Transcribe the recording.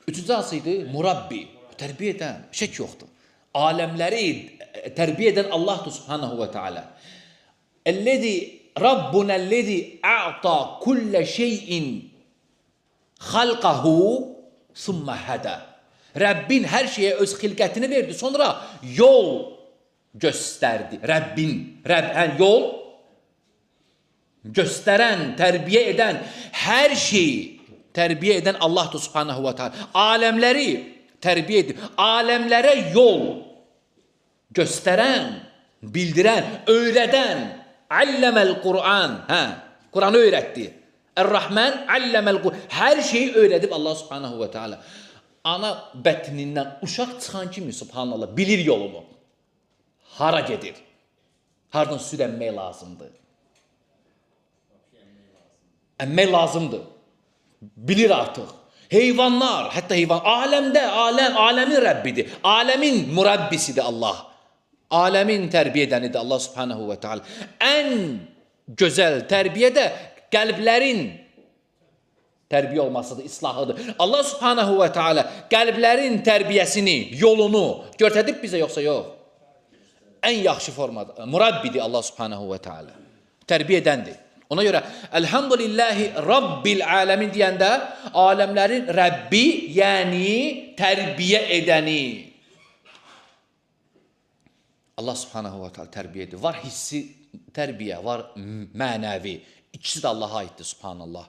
Üçüncü hansı idi? Murabbi. Tərbiyə edən. Şək yoxdur. Aləmləri tərbiyə edən Allahdır subhanahu və teala. Ellezî Rabbunellezî a'ta kulle şeyin xalqahu summa hada. Rəbbin hər şeyə öz xilqətini verdi, sonra yol göstərdi. Yol göstərən, tərbiyə edən, hər şeyi tərbiyə edən Allahdır subhanahu və teala. Aləmləri tərbiyə edib, aləmlərə yol göstərən, bildirən, öyrədən, alləməl Qur'an, Qur'anı öyrətdi. Er-Rahman alləməl Qur'an, hər şeyi öyrədib Allah subhanahu və teala. Ana bətnindən uşaq çıxan kimi subhanallah bilir yolunu. Hara gedir? Hardan süd əmmək lazımdır? Əmmək lazımdır. Bilir artıq. Heyvanlar, hətta heyvan, aləmin Rəbbidir. Aləmin murabbisidir Allah. Aləmin tərbiyə edənidir Allah subhanahu və teala. Ən gözəl tərbiyə də qəlblərin tərbiyə olmasıdır, islahıdır. Allah subhanahu və teala qəlblərin tərbiyəsini, yolunu göstərib bizə yoxsa yox? Ən yaxşı formada murabbidir Allah subhanahu və teala. Tərbiyə edəndir. Ona görə elhamdülillahi Rabbil aləmin deyəndə aləmlərin Rəbbi, yəni tərbiyə edəni. Allah subhanahu və teala tərbiyə edir. Var hissi tərbiyə, var mənəvi. İkisi də Allaha aiddir subhanallah.